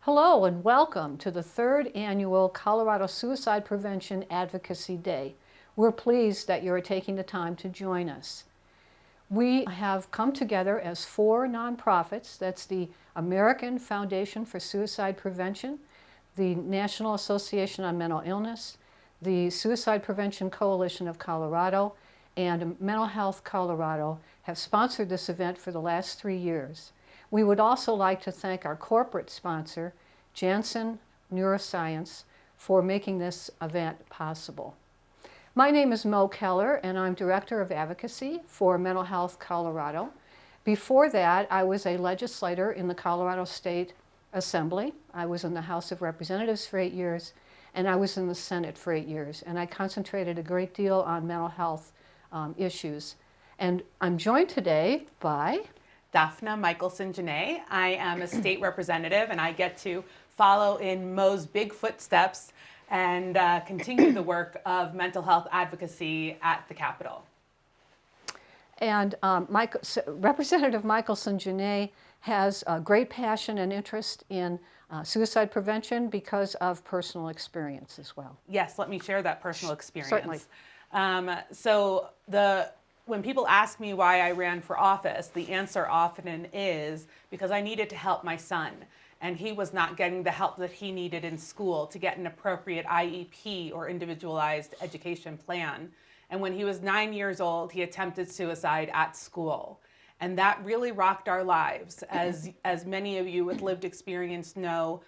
Hello and welcome to the third annual Colorado Suicide Prevention Advocacy Day. We're pleased that you're taking the time to join us. We have come together as four nonprofits. That's the American Foundation for Suicide Prevention, the National Association on Mental Illness, the Suicide Prevention Coalition of Colorado, and Mental Health Colorado have sponsored this event for the last 3 years. We would also like to thank our corporate sponsor, Janssen Neuroscience, for making this event possible. My name is Keller, and I'm Director of Advocacy for Mental Health Colorado. Before that, I was a legislator in the Colorado State Assembly. I was in the House of Representatives for 8 years, and I was in the Senate for 8 years, and I concentrated a great deal on mental health issues. And I'm joined today by Dafna, Michaelson, Jenet. I am a state representative, and I get to follow in Mo's big footsteps and continue the work of mental health advocacy at the Capitol. And Representative Michaelson Jenet has a great passion and interest in suicide prevention because of personal experience as well. Yes, let me share that personal experience. Certainly. When people ask me why I ran for office, the answer often is because I needed to help my son. And he was not getting the help that he needed in school to get an appropriate IEP or individualized education plan. And when he was 9 years old, he attempted suicide at school. And that really rocked our lives. As many of you with lived experience know,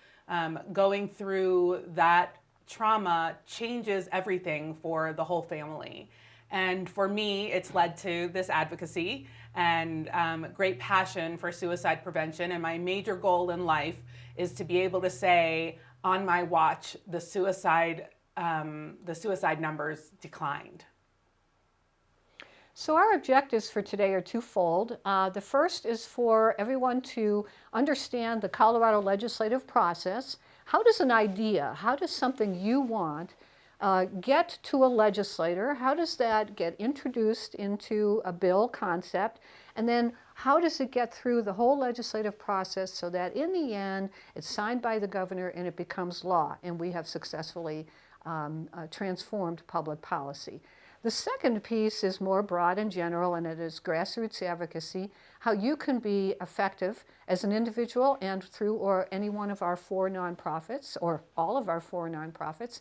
going through that trauma changes everything for the whole family. And for me, it's led to this advocacy and great passion for suicide prevention. And my major goal in life is to be able to say, on my watch, the suicide numbers declined. So our objectives for today are twofold. The first is for everyone to understand the Colorado legislative process. How does an idea, how does something you want get to a legislator? How does that get introduced into a bill concept? And then how does it get through the whole legislative process so that in the end it's signed by the governor and it becomes law and we have successfully transformed public policy? The second piece is more broad and general, and it is grassroots advocacy, how you can be effective as an individual and through or any one of our four nonprofits, or all of our four nonprofits,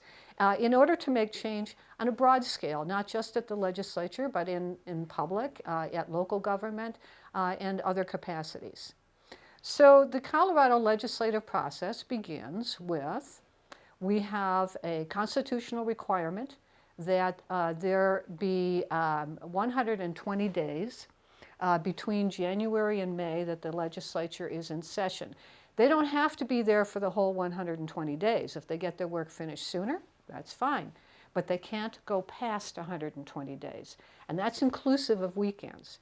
in order to make change on a broad scale, not just at the legislature, but in public, at local government, and other capacities. So the Colorado legislative process begins with, we have a constitutional requirement that there be 120 days between January and May that the legislature is in session. They don't have to be there for the whole 120 days. If they get their work finished sooner, that's fine. But they can't go past 120 days. And that's inclusive of weekends.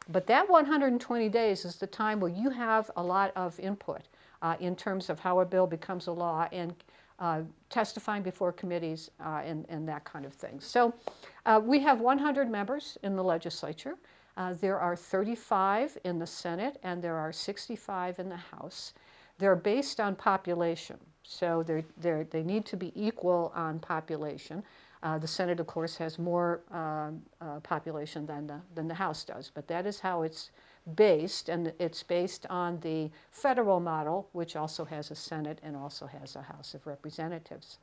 But that 120 days is the time where you have a lot of input in terms of how a bill becomes a law and testifying before committees and that kind of thing. So we have 100 members in the legislature. There are 35 in the Senate and there are 65 in the House. They're based on population, so they need to be equal on population. The Senate, of course, has more population than the House does, but that is how it's based, and it's based on the federal model, which also has a Senate and also has a House of Representatives.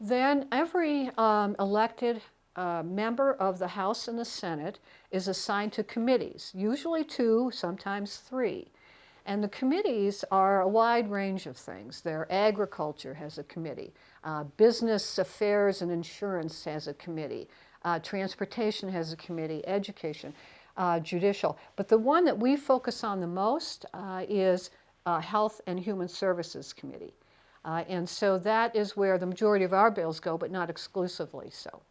Then every elected member of the House and the Senate is assigned to committees, usually 2, sometimes 3. And the committees are a wide range of things. Agriculture has a committee, business affairs and insurance has a committee, transportation has a committee, education, judicial. But the one that we focus on the most is Health and Human Services Committee. And so that is where the majority of our bills go, but not exclusively so.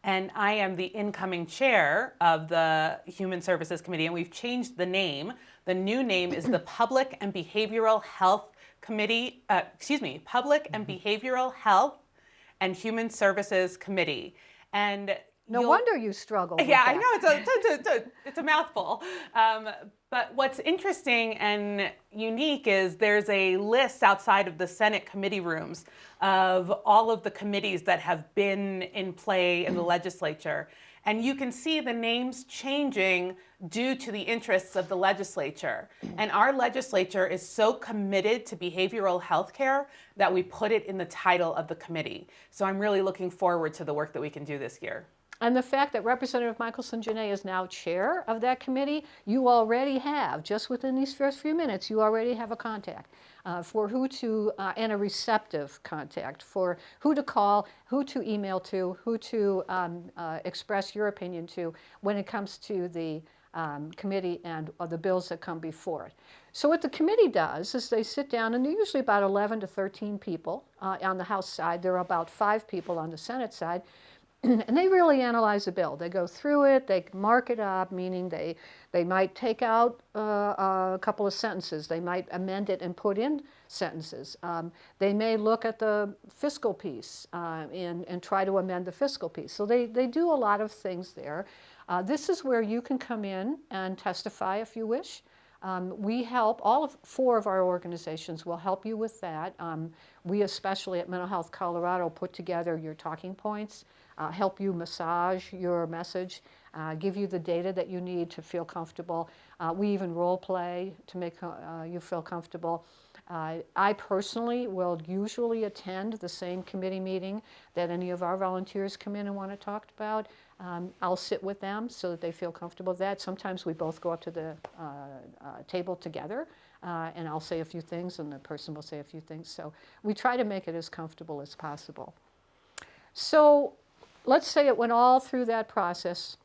And I am the incoming chair of the Human Services Committee, and we've changed the name. The new name is the Public and Behavioral Health Committee, Public and Behavioral Health and Human Services Committee. And No wonder you struggle with Yeah, I that. know it's a mouthful. But what's interesting and unique is there's a list outside of the Senate committee rooms of all of the committees that have been in play in the legislature. And you can see the names changing due to the interests of the legislature. And our legislature is so committed to behavioral health care that we put it in the title of the committee. So I'm really looking forward to the work that we can do this year. And the fact that Representative Michaelson Jenet is now chair of that committee, you already have, just within these first few minutes, you already have a contact for who to, and a receptive contact for who to call, who to email to, who to express your opinion to when it comes to the committee and the bills that come before it. So what the committee does is they sit down, and they're usually about 11 to 13 people on the House side. There are about 5 people on the Senate side. And they really analyze the bill. They go through it, they mark it up, meaning they might take out a couple of sentences. They might amend it and put in sentences. They may look at the fiscal piece and try to amend the fiscal piece. So they do a lot of things there. This is where you can come in and testify if you wish. We help, 4 of our organizations will help you with that. We especially at Mental Health Colorado put together your talking points, help you massage your message, give you the data that you need to feel comfortable. We even role play to make you feel comfortable. I personally will usually attend the same committee meeting that any of our volunteers come in and want to talk about. I'll sit with them so that they feel comfortable with that. Sometimes we both go up to the table together and I'll say a few things and the person will say a few things. So we try to make it as comfortable as possible. So let's say it went all through that process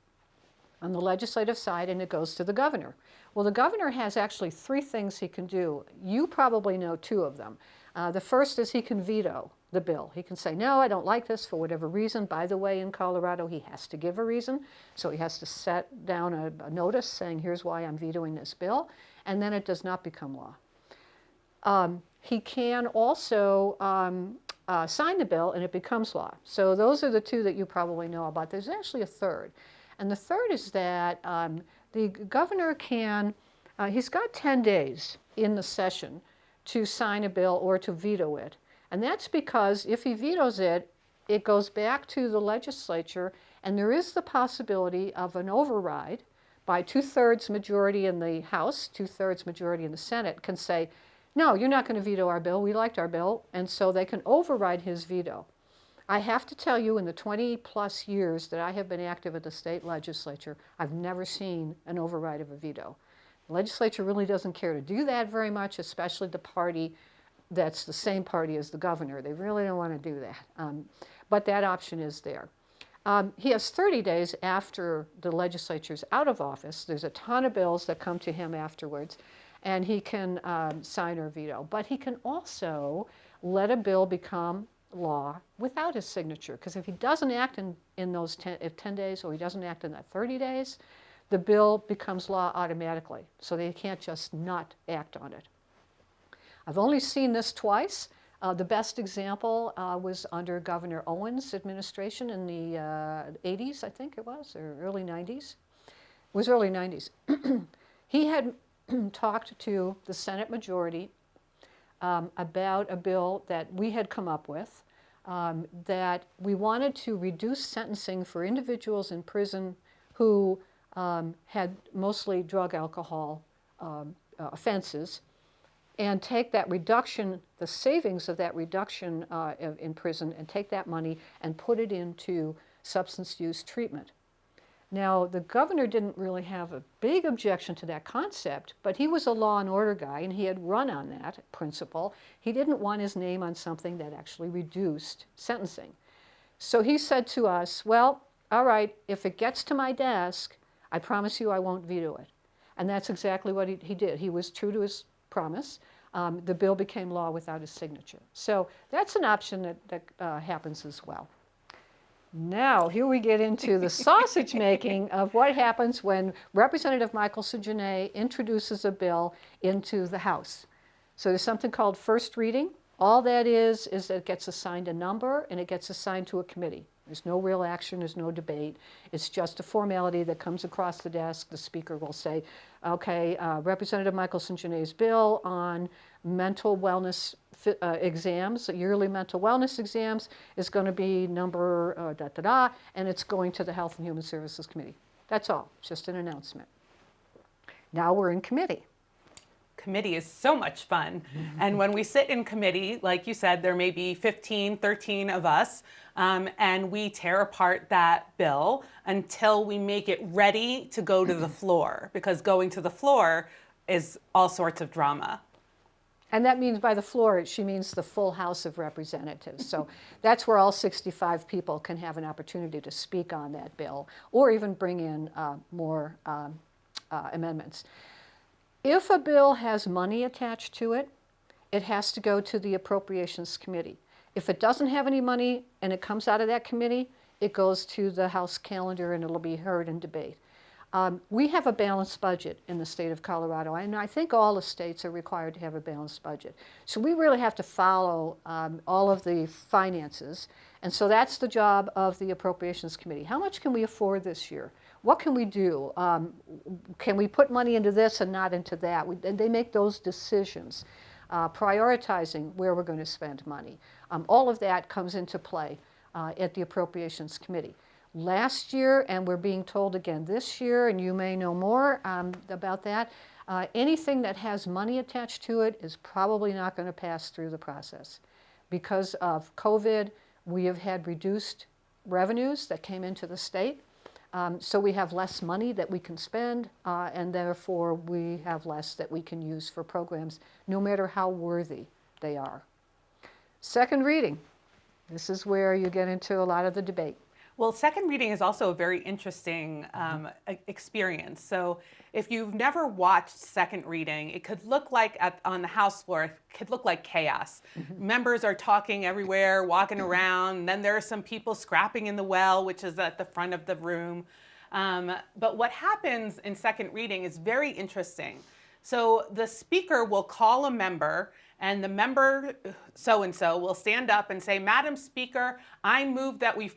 on the legislative side and it goes to the governor. Well, the governor has actually 3 things he can do. You probably know 2 of them. The first is he can veto the bill. He can say, no, I don't like this for whatever reason. By the way, in Colorado, he has to give a reason. So he has to set down a notice saying, here's why I'm vetoing this bill. And then it does not become law. He can also sign the bill and it becomes law. So those are the 2 that you probably know about. There's actually a third. And the third is that the governor can, he's got 10 days in the session to sign a bill or to veto it. And that's because if he vetoes it, it goes back to the legislature and there is the possibility of an override by 2/3 majority in the House, 2/3 majority in the Senate can say, no, you're not going to veto our bill. We liked our bill. And so they can override his veto. I have to tell you, in the 20+ years that I have been active at the state legislature, I've never seen an override of a veto. The legislature really doesn't care to do that very much, especially the party that's the same party as the governor. They really don't want to do that. But that option is there. He has 30 days after the legislature's out of office. There's a ton of bills that come to him afterwards, and he can sign or veto. But he can also let a bill become law without his signature, because if he doesn't act in those 10 days or he doesn't act in that 30 days, the bill becomes law automatically. So they can't just not act on it. I've only seen this twice. The best example was under Governor Owens' administration in the 80s, I think it was, or early 90s. It was early 90s. He had talked to the Senate majority about a bill that we had come up with, that we wanted to reduce sentencing for individuals in prison who had mostly drug alcohol offenses, and take that reduction, the savings of that reduction in prison, and take that money and put it into substance use treatment. Now, the governor didn't really have a big objection to that concept, but he was a law and order guy, and he had run on that principle. He didn't want his name on something that actually reduced sentencing. So he said to us, well, all right, if it gets to my desk, I promise you I won't veto it. And that's exactly what he did. He was true to his promise. The bill became law without his signature. So that's an option that happens as well. Now, here we get into the sausage making of what happens when Representative Michaelson Jenet introduces a bill into the House. So there's something called first reading. All that is that it gets assigned a number and it gets assigned to a committee. There's no real action, there's no debate. It's just a formality that comes across the desk. The speaker will say, okay, Representative Michaelson Jenet's bill on mental wellness exams, yearly mental wellness exams, is going to be number da-da-da, and it's going to the Health and Human Services Committee. That's all, just an announcement. Now we're in committee. Committee is so much fun. And when we sit in committee, like you said, there may be 15, 13 of us, and we tear apart that bill until we make it ready to go to the floor, because going to the floor is all sorts of drama. And that means by the floor, she means the full House of Representatives. So that's where all 65 people can have an opportunity to speak on that bill, or even bring in more amendments. If a bill has money attached to it, it has to go to the Appropriations Committee. If it doesn't have any money and it comes out of that committee, it goes to the House calendar and it'll be heard in debate. We have a balanced budget in the state of Colorado, and I think all the states are required to have a balanced budget. So we really have to follow all of the finances, and so that's the job of the Appropriations Committee. How much can we afford this year? What can we do? Can we put money into this and not into that? And they make those decisions, prioritizing where we're going to spend money. All of that comes into play at the Appropriations Committee. Last year, and we're being told again this year, and you may know more about that, anything that has money attached to it is probably not going to pass through the process. Because of COVID, we have had reduced revenues that came into the state. So we have less money that we can spend, and therefore we have less that we can use for programs, no matter how worthy they are. Second reading. This is where you get into a lot of the debate. Well, second reading is also a very interesting experience. So if you've never watched second reading, it could look like on the House floor, it could look like chaos. Members are talking everywhere, walking around, and then there are some people scrapping in the well, which is at the front of the room. But what happens in second reading is very interesting. So the speaker will call a member, and the member so-and-so will stand up and say, Madam Speaker, I move that we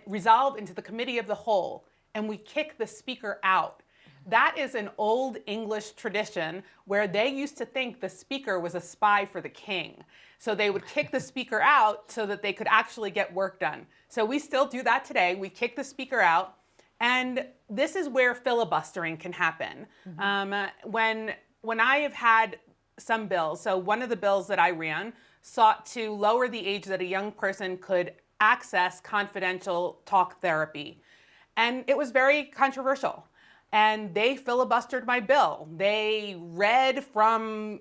resolve into the committee of the whole, and we kick the speaker out. That is an old English tradition where they used to think the speaker was a spy for the king. So they would kick the speaker out so that they could actually get work done. So we still do that today. We kick the speaker out. And this is where filibustering can happen. When I have had some bills, so one of the bills that I ran sought to lower the age that a young person could access confidential talk therapy. And it was very controversial. And they filibustered my bill. They read from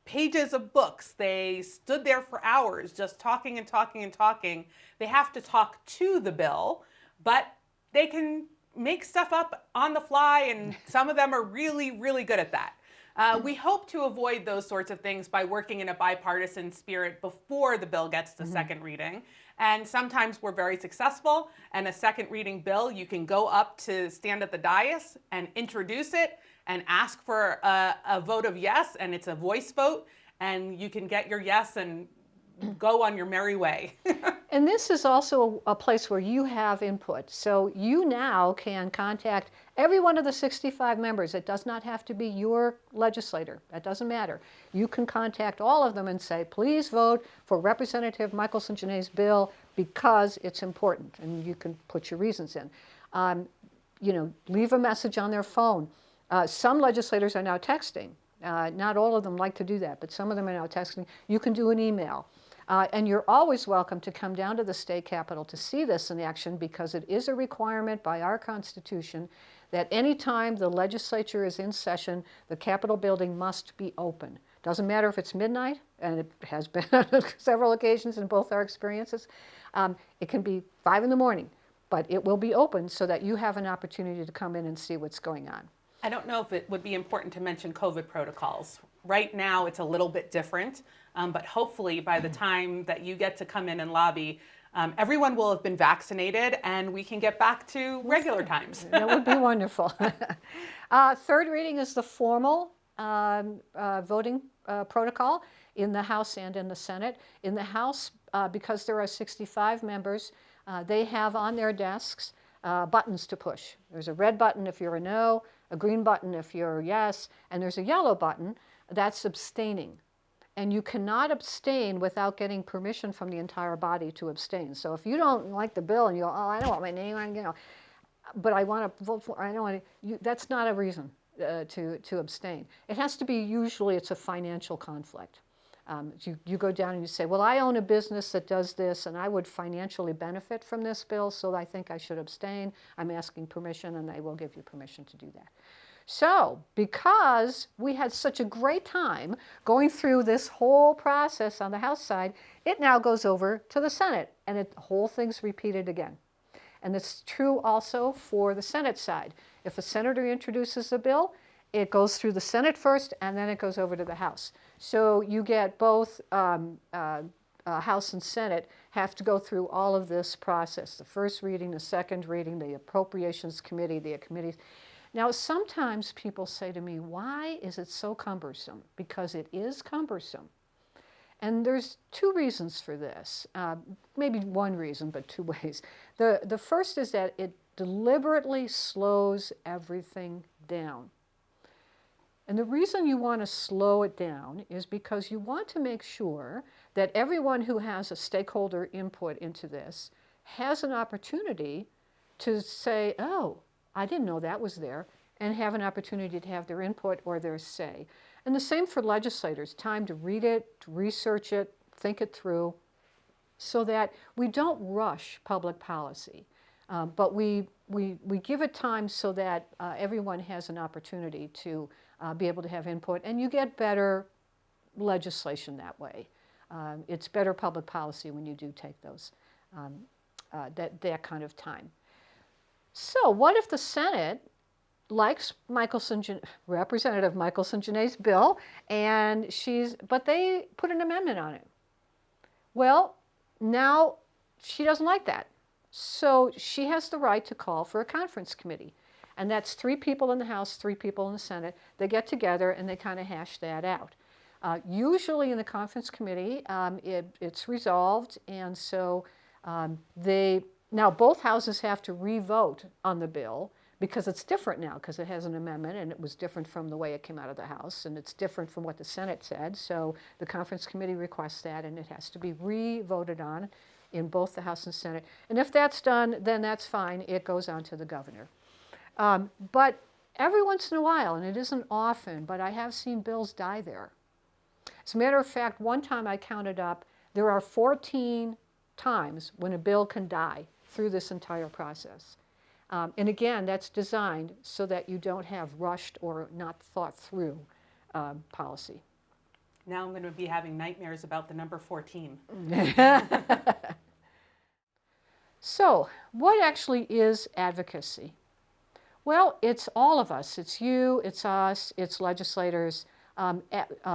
pages of books. They stood there for hours just talking and talking and talking. They have to talk to the bill, but they can make stuff up on the fly, and some of them are really, really good at that. We hope to avoid those sorts of things by working in a bipartisan spirit before the bill gets to second reading. And sometimes we're very successful, and a second reading bill, you can go up to stand at the dais and introduce it and ask for a vote of yes, and it's a voice vote, and you can get your yes and go on your merry way. And this is also a place where you have input. So you now can contact every one of the 65 members. It does not have to be your legislator. That doesn't matter. You can contact all of them and say, please vote for Representative Michaelson Jenet's bill because it's important. And you can put your reasons in. Leave a message on their phone. Some legislators are now texting. Not all of them like to do that, but some of them are now texting. You can do an email. And you're always welcome to come down to the state capitol to see this in action, because it is a requirement by our Constitution that any time the legislature is in session, the Capitol building must be open. Doesn't matter if it's midnight, and it has been on several occasions in both our experiences. It can be 5 in the morning, but it will be open so that you have an opportunity to come in and see what's going on. I don't know if it would be important to mention COVID protocols. Right now, it's a little bit different, but hopefully by the time that you get to come in and lobby, everyone will have been vaccinated and we can get back to regular times. That would be wonderful. Third reading is the formal voting protocol in the House and in the Senate. In the House, because there are 65 members, they have on their desks buttons to push. There's a red button if you're a no, a green button if you're a yes, and there's a yellow button that's abstaining. And you cannot abstain without getting permission from the entire body to abstain. So if you don't like the bill and you go, oh, I don't want my name on, but I want to vote for, I don't want to, that's not a reason to abstain. It has to be, usually it's a financial conflict. You go down and you say, well, I own a business that does this and I would financially benefit from this bill, so I think I should abstain. I'm asking permission, and they will give you permission to do that. So because we had such a great time going through this whole process on the House side, it now goes over to the Senate, and the whole thing's repeated again. And it's true also for the Senate side. If a senator introduces a bill, it goes through the Senate first, and then it goes over to the House. So you get both House and Senate have to go through all of this process, the first reading, the second reading, the Appropriations Committee, the committees. Now, sometimes people say to me, why is it so cumbersome? Because it is cumbersome. And there's two reasons for this, maybe one reason, but two ways. The first is that it deliberately slows everything down. And the reason you want to slow it down is because you want to make sure that everyone who has a stakeholder input into this has an opportunity to say, oh, I didn't know that was there, and have an opportunity to have their input or their say. And the same for legislators, time to read it, to research it, think it through, so that we don't rush public policy, but we give it time so that everyone has an opportunity to be able to have input, and you get better legislation that way. It's better public policy when you do take those, that kind of time. So what if the Senate likes Representative Michaelson Jenet's bill, and but they put an amendment on it? Well, now she doesn't like that. So she has the right to call for a conference committee. And that's 3 people in the House, 3 people in the Senate. They get together and they kind of hash that out. Usually in the conference committee, it's resolved, and so now both houses have to re-vote on the bill, because it's different now, because it has an amendment, and it was different from the way it came out of the House, and it's different from what the Senate said. So the conference committee requests that, and it has to be re-voted on in both the House and Senate. And if that's done, then that's fine. It goes on to the governor. But every once in a while, and it isn't often, but I have seen bills die there. As a matter of fact, one time I counted up, there are 14 times when a bill can die through this entire process. And again, that's designed so that you don't have rushed or not thought through policy. Now I'm going to be having nightmares about the number 14. So, what actually is advocacy? Well, it's all of us. It's you, it's us, it's legislators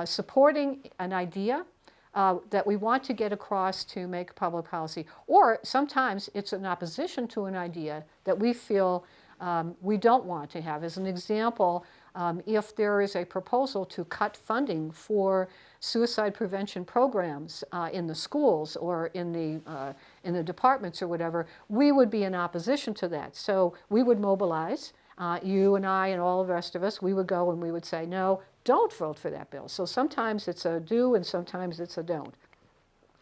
supporting an idea that we want to get across to make public policy. Or sometimes it's in opposition to an idea that we feel we don't want to have. As an example, if there is a proposal to cut funding for suicide prevention programs in the schools or in the departments or whatever, we would be in opposition to that. So we would mobilize, you and I and all the rest of us, we would go and we would say, no, don't vote for that bill. So sometimes it's a do and sometimes it's a don't.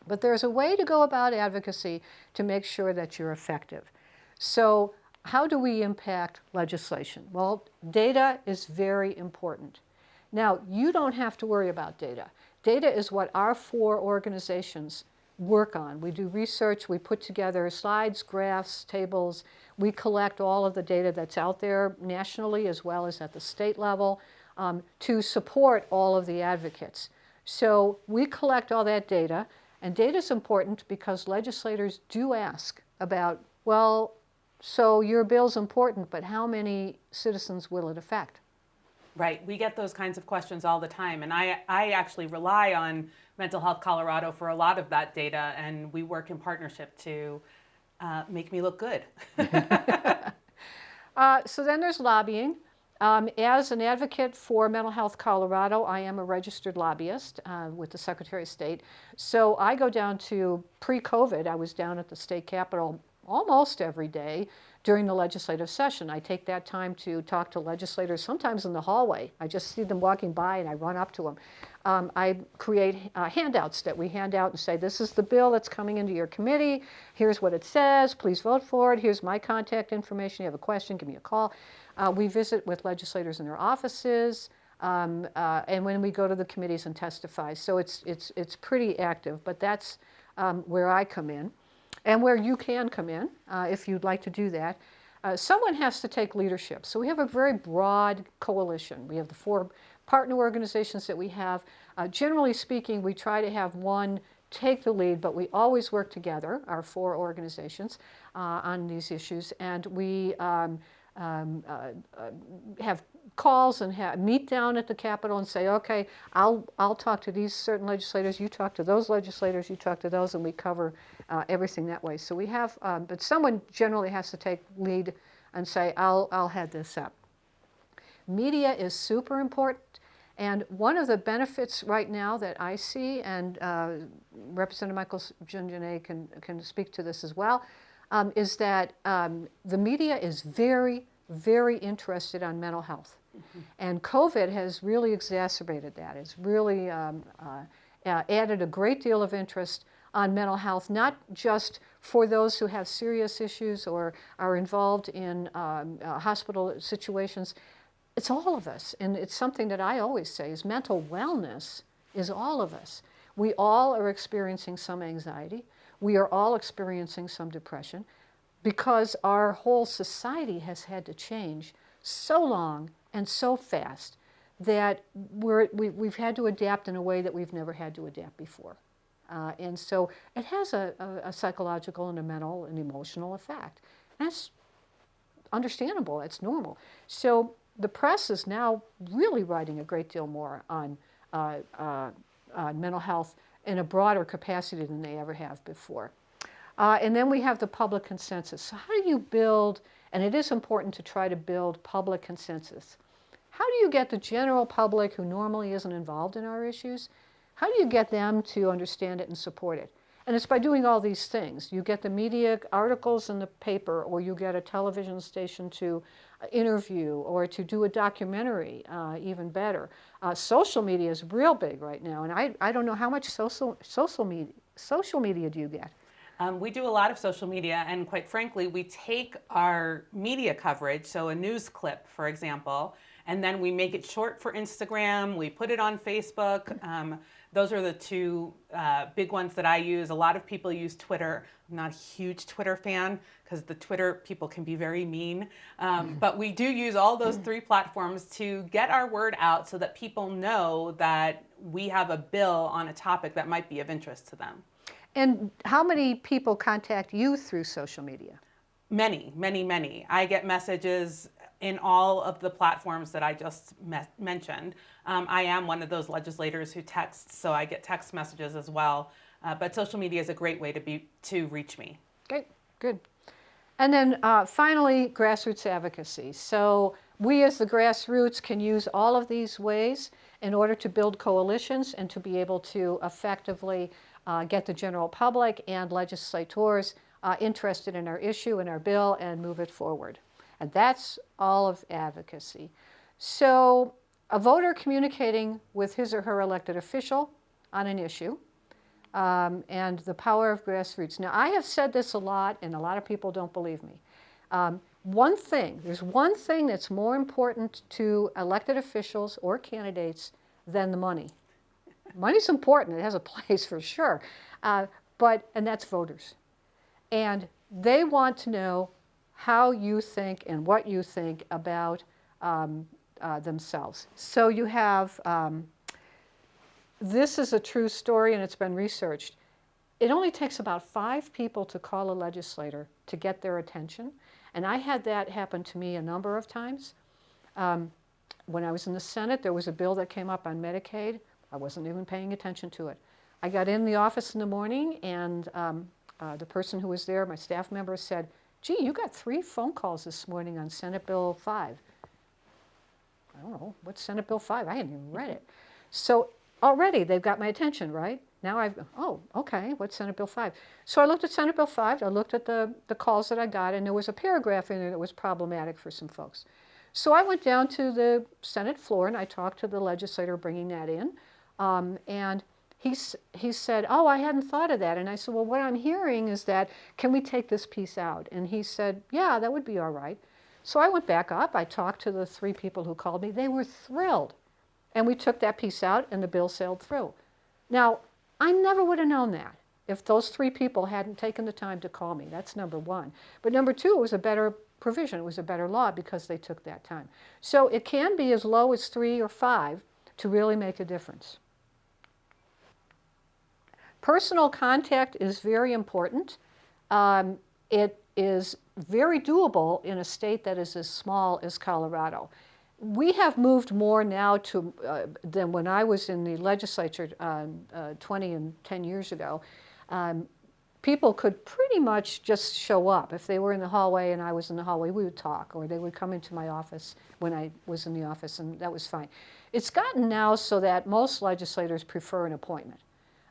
But there's a way to go about advocacy to make sure that you're effective. So how do we impact legislation? Well, data is very important. Now, you don't have to worry about data. Data is what our 4 organizations work on. We do research, we put together slides, graphs, tables. We collect all of the data that's out there nationally as well as at the state level to support all of the advocates. So we collect all that data, and data is important because legislators do ask about, well, so your bill's important, but how many citizens will it affect? Right. We get those kinds of questions all the time. And I actually rely on Mental Health Colorado for a lot of that data, and we work in partnership to make me look good. So then there's lobbying. As an advocate for Mental Health Colorado, I am a registered lobbyist with the Secretary of State. So I go down to pre-COVID, I was down at the state capitol almost every day during the legislative session. I take that time to talk to legislators, sometimes in the hallway. I just see them walking by and I run up to them. I create handouts that we hand out and say, this is the bill that's coming into your committee. Here's what it says. Please vote for it. Here's my contact information. You have a question, give me a call. We visit with legislators in their offices. And when we go to the committees and testify. So it's pretty active, but that's where I come in and where you can come in if you'd like to do that. Someone has to take leadership. So we have a very broad coalition. We have the 4 partner organizations that we have. Generally speaking, we try to have one take the lead, but we always work together, our 4 organizations, on these issues. And we have calls and meet down at the Capitol and say, okay, I'll talk to these certain legislators, you talk to those legislators, you talk to those, and we cover everything that way. So we have, but someone generally has to take lead and say, I'll head this up. Media is super important. And one of the benefits right now that I see, and Representative Michaelson, Jenet can speak to this as well, is that the media is very, very interested on mental health. Mm-hmm. And COVID has really exacerbated that. It's really added a great deal of interest on mental health, not just for those who have serious issues or are involved in hospital situations. It's all of us. And it's something that I always say is mental wellness is all of us. We all are experiencing some anxiety. We are all experiencing some depression because our whole society has had to change so long and so fast that we've had to adapt in a way that we've never had to adapt before. And so it has a psychological and a mental and emotional effect. That's understandable. It's normal. So the press is now really writing a great deal more on mental health in a broader capacity than they ever have before. And then we have the public consensus. So how do you build, and it is important to try to build public consensus. How do you get the general public who normally isn't involved in our issues, how do you get them to understand it and support it? And it's by doing all these things. You get the media articles in the paper, or you get a television station to interview or to do a documentary, even better. Social media is real big right now, and I don't know how much social media do you get? We do a lot of social media, and quite frankly, we take our media coverage, so a news clip, for example, and then we make it short for Instagram, we put it on Facebook. Those are the 2 big ones that I use. A lot of people use Twitter. I'm not a huge Twitter fan because the Twitter people can be very mean. But we do use all those 3 platforms to get our word out so that people know that we have a bill on a topic that might be of interest to them. And how many people contact you through social media? Many, many, many. I get messages in all of the platforms that I just mentioned. I am one of those legislators who texts, so I get text messages as well. But social media is a great way to reach me. Great, good. And then finally, grassroots advocacy. So we as the grassroots can use all of these ways in order to build coalitions and to be able to effectively get the general public and legislators interested in our issue and our bill and move it forward. And that's all of advocacy. So a voter communicating with his or her elected official on an issue, and the power of grassroots. Now, I have said this a lot, and a lot of people don't believe me. There's one thing that's more important to elected officials or candidates than the money. Money's important, it has a place for sure, and that's voters. And they want to know how you think and what you think about themselves. So you have, this is a true story and it's been researched. It only takes about 5 people to call a legislator to get their attention. And I had that happen to me a number of times. When I was in the Senate, there was a bill that came up on Medicaid. I wasn't even paying attention to it. I got in the office in the morning and the person who was there, my staff member, said, "Gee, you got 3 phone calls this morning on Senate Bill 5. I don't know, what's Senate Bill 5? I hadn't even read it. So already they've got my attention, right? Now oh, okay, what's Senate Bill 5? So I looked at Senate Bill 5, I looked at the calls that I got, and there was a paragraph in there that was problematic for some folks. So I went down to the Senate floor and I talked to the legislator bringing that in. And he said, oh, I hadn't thought of that. And I said, well, what I'm hearing is that, can we take this piece out? And he said, yeah, that would be all right. So I went back up, I talked to the 3 people who called me. They were thrilled. And we took that piece out and the bill sailed through. Now, I never would have known that if those 3 people hadn't taken the time to call me. That's number one. But number two, it was a better provision. It was a better law because they took that time. So it can be as low as 3 or 5 to really make a difference. Personal contact is very important. It is very doable in a state that is as small as Colorado. We have moved more now to than when I was in the legislature 20 and 10 years ago. People could pretty much just show up. If they were in the hallway and I was in the hallway, we would talk, or they would come into my office when I was in the office, and that was fine. It's gotten now so that most legislators prefer an appointment.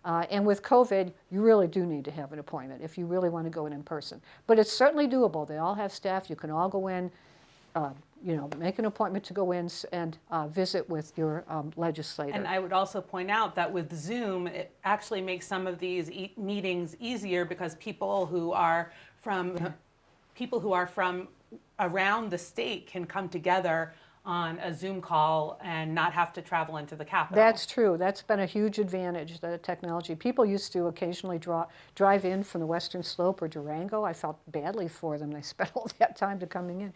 And with COVID, you really do need to have an appointment if you really want to go in person. But it's certainly doable. They all have staff. You can all go in, make an appointment to go in and visit with your legislator. And I would also point out that with Zoom, it actually makes some of these meetings easier because people who are from around the state can come together on a Zoom call and not have to travel into the Capitol. That's true. That's been a huge advantage, the technology. People used to occasionally drive in from the Western Slope or Durango. I felt badly for them. They spent all that time to coming in.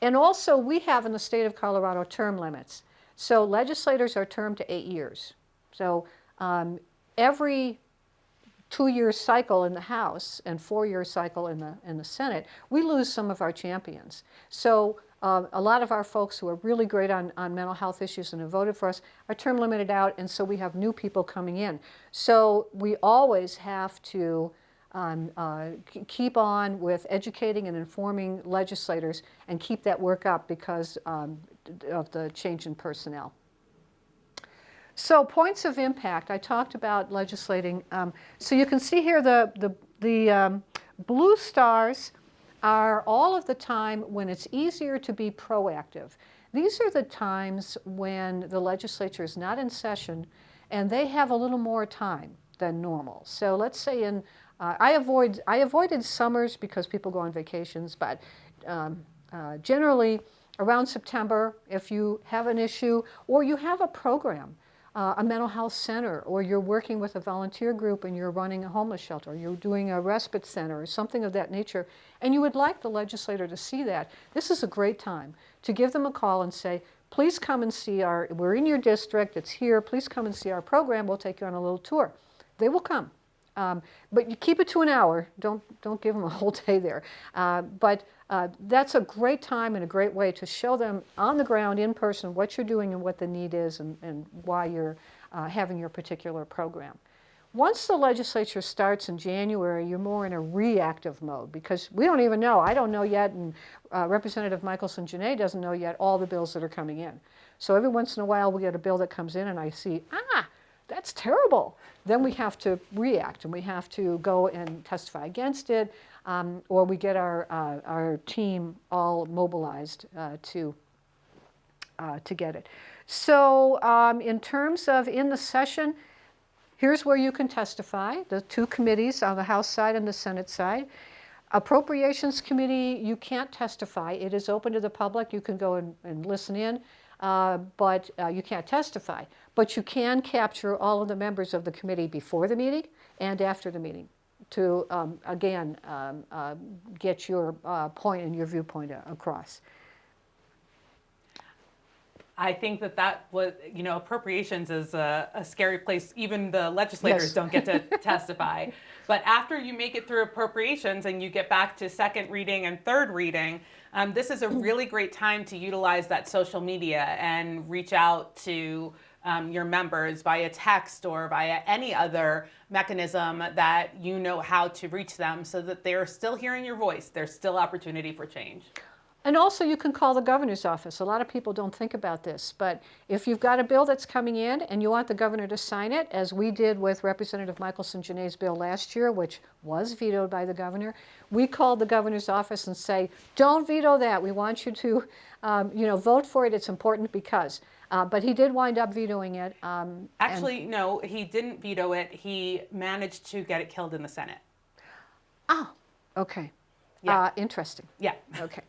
And also, we have in the state of Colorado term limits. So legislators are termed to 8 years. So every 2-year cycle in the House and 4-year cycle in the Senate, we lose some of our champions. So a lot of our folks who are really great on mental health issues and have voted for us are term limited out, and so we have new people coming in. So we always have to keep on with educating and informing legislators and keep that work up because of the change in personnel. So points of impact, I talked about legislating. So you can see here the blue stars are all of the time when it's easier to be proactive. These are the times when the legislature is not in session and they have a little more time than normal. So let's say I avoided summers because people go on vacations, but generally around September, if you have an issue or you have a program, a mental health center, or you're working with a volunteer group and you're running a homeless shelter, or you're doing a respite center or something of that nature, and you would like the legislator to see that, this is a great time to give them a call and say, please come and see we're in your district, it's here, please come and see our program, we'll take you on a little tour. They will come. But you keep it to an hour. Don't give them a whole day there. But that's a great time and a great way to show them on the ground, in person, what you're doing and what the need is and why you're having your particular program. Once the legislature starts in January, you're more in a reactive mode because we don't even know. I don't know yet, and Representative Michaelson Jenet doesn't know yet all the bills that are coming in. So every once in a while we get a bill that comes in and I see, that's terrible. Then we have to react and we have to go and testify against it, or we get our team all mobilized to get it. So in terms of in the session, here's where you can testify. The 2 committees on the House side and the Senate side. Appropriations Committee, you can't testify. It is open to the public. You can go and listen in. But you can't testify. But you can capture all of the members of the committee before the meeting and after the meeting to, again, get your point and your viewpoint across. I think that was, appropriations is a scary place. Even the legislators don't get to testify. But after you make it through appropriations and you get back to second reading and third reading, this is a really great time to utilize that social media and reach out to your members via text or via any other mechanism that you know how to reach them so that they're still hearing your voice. There's still opportunity for change. And also you can call the governor's office. A lot of people don't think about this, but if you've got a bill that's coming in and you want the governor to sign it, as we did with Representative Michaelson Jenet's bill last year, which was vetoed by the governor, we called the governor's office and say, don't veto that. We want you to vote for it. It's important because. But he did wind up vetoing it. Actually, no, he didn't veto it. He managed to get it killed in the Senate. Oh, okay. Yeah. Interesting. Yeah. Okay.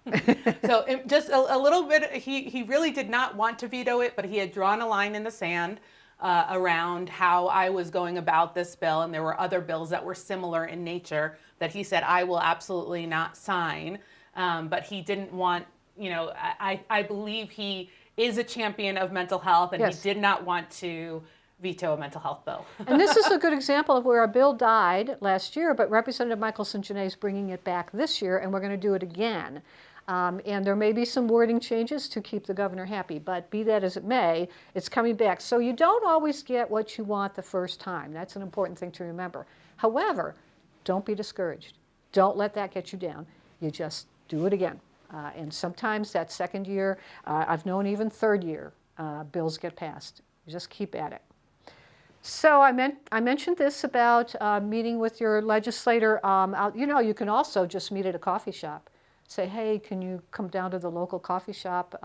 So just a little bit, he really did not want to veto it, but he had drawn a line in the sand around how I was going about this bill, and there were other bills that were similar in nature that he said I will absolutely not sign, but he didn't want, I believe he is a champion of mental health, and Yes. he did not want to veto a mental health bill. And this is a good example of where a bill died last year, but Representative Michaelson Jenet is bringing it back this year, and we're going to do it again. And there may be some wording changes to keep the governor happy, but be that as it may, it's coming back. So you don't always get what you want the first time. That's an important thing to remember. However, don't be discouraged. Don't let that get you down. You just do it again. And sometimes that second year, I've known even third year, bills get passed. You just keep at it. So I mentioned this about meeting with your legislator. You can also just meet at a coffee shop. Say, hey, can you come down to the local coffee shop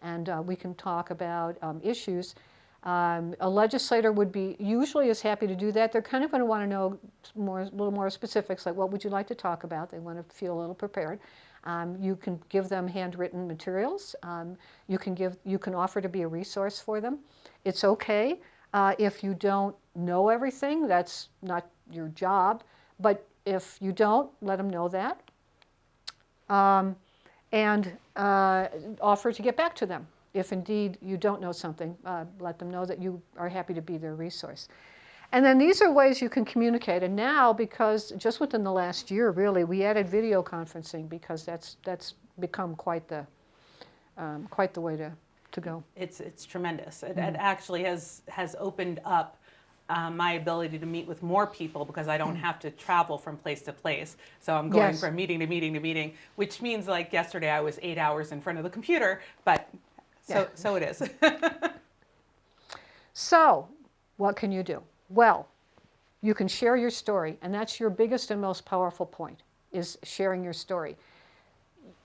and we can talk about issues. A legislator would be usually is happy to do that. They're kind of going to want to know a little more specifics, like what would you like to talk about? They want to feel a little prepared. You can give them handwritten materials. You can offer to be a resource for them. It's okay. If you don't know everything, that's not your job. But if you don't, let them know that. And offer to get back to them. If indeed you don't know something, let them know that you are happy to be their resource. And then these are ways you can communicate. And now, because just within the last year, really, we added video conferencing because that's become quite the way to go. It's tremendous. It actually has opened up my ability to meet with more people because I don't have to travel from place to place. So I'm going Yes. from meeting to meeting to meeting, which means like yesterday I was 8 hours in front of the computer, but so it is. So what can you do? Well, you can share your story, and that's your biggest and most powerful point, is sharing your story.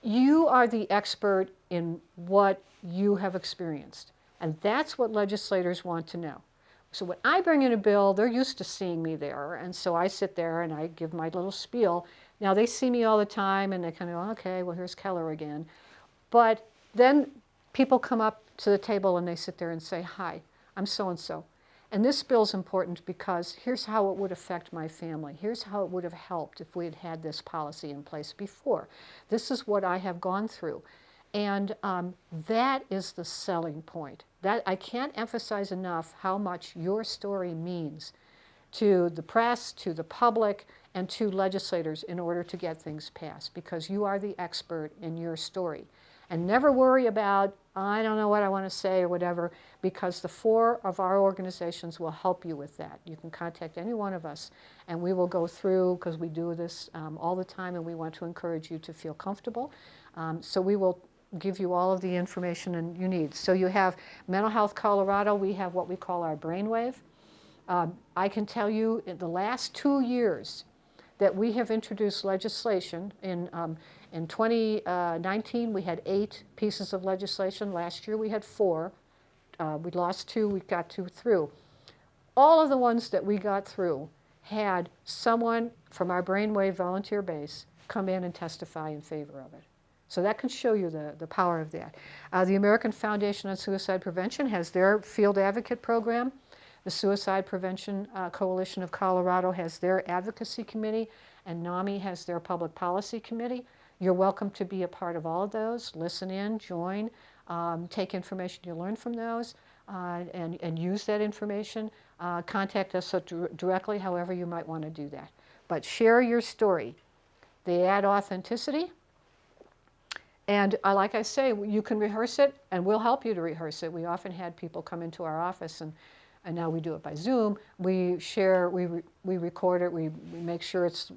You are the expert in what you have experienced, and that's what legislators want to know. So when I bring in a bill, they're used to seeing me there, and so I sit there and I give my little spiel. Now they see me all the time, and they kind of go, okay, well, here's Keller again. But then people come up to the table and they sit there and say, hi, I'm so-and-so. And this bill's important because here's how it would affect my family. Here's how it would have helped if we had had this policy in place before. This is what I have gone through. And that is the selling point. That I can't emphasize enough how much your story means to the press, to the public, and to legislators in order to get things passed, because you are the expert in your story. And never worry about, I don't know what I want to say or whatever, because the 4 of our organizations will help you with that. You can contact any one of us, and we will go through, because we do this all the time, and we want to encourage you to feel comfortable. So we will give you all of the information you need. So you have Mental Health Colorado. We have what we call our brainwave. I can tell you in the last 2 years that we have introduced legislation. In 2019, we had 8 pieces of legislation. Last year, we had 4. We lost 2. We got 2 through. All of the ones that we got through had someone from our brainwave volunteer base come in and testify in favor of it. So that can show you the power of that. The American Foundation on Suicide Prevention has their field advocate program. The Suicide Prevention Coalition of Colorado has their advocacy committee, and NAMI has their public policy committee. You're welcome to be a part of all of those. Listen in, join, take information you learn from those, and use that information. Contact us directly, however you might want to do that. But share your story. They add authenticity. And like I say, you can rehearse it, and we'll help you to rehearse it. We often had people come into our office and and now we do it by Zoom, we share, we record it, we make sure it's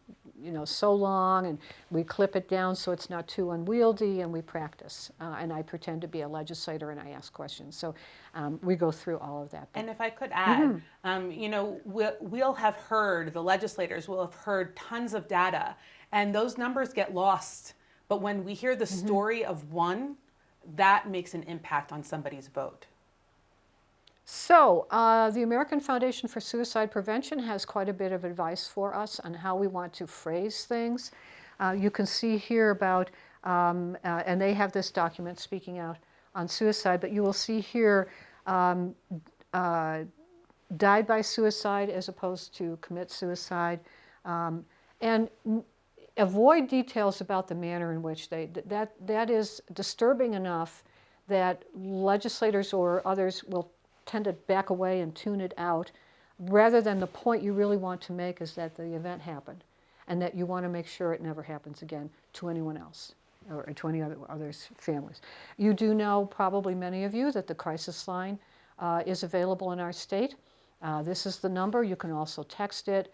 so long, and we clip it down so it's not too unwieldy, and we practice. And I pretend to be a legislator and I ask questions. So we go through all of that. And if I could add, we'll have heard, the legislators will have heard tons of data, and those numbers get lost. But when we hear the story of one, that makes an impact on somebody's vote. So the American Foundation for Suicide Prevention has quite a bit of advice for us on how we want to phrase things. You can see here about, and they have this document speaking out on suicide, but you will see here died by suicide as opposed to commit suicide. And avoid details about the manner in which that is disturbing enough that legislators or others will tend to back away and tune it out, rather than the point you really want to make is that the event happened and that you want to make sure it never happens again to anyone else or to any others' families. You do know, probably many of you, that the crisis line is available in our state. This is the number. You can also text it.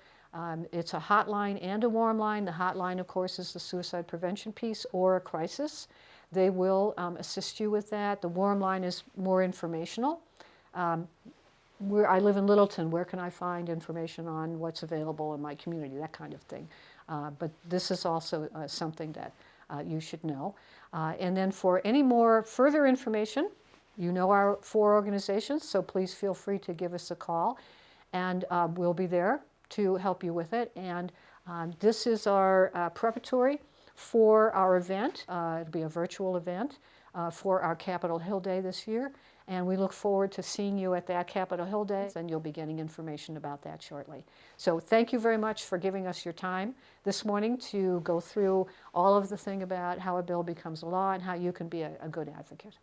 It's a hotline and a warm line. The hotline, of course, is the suicide prevention piece or a crisis. They will assist you with that. The warm line is more informational. I live in Littleton. Where can I find information on what's available in my community? That kind of thing. But this is also something that you should know. And then for any more further information, you know our 4 organizations, so please feel free to give us a call, and we'll be there to help you with it. And this is our preparatory for our event. It'll be a virtual event for our Capitol Hill Day this year. And we look forward to seeing you at that Capitol Hill Day, and you'll be getting information about that shortly. So thank you very much for giving us your time this morning to go through all of the thing about how a bill becomes a law and how you can be a good advocate.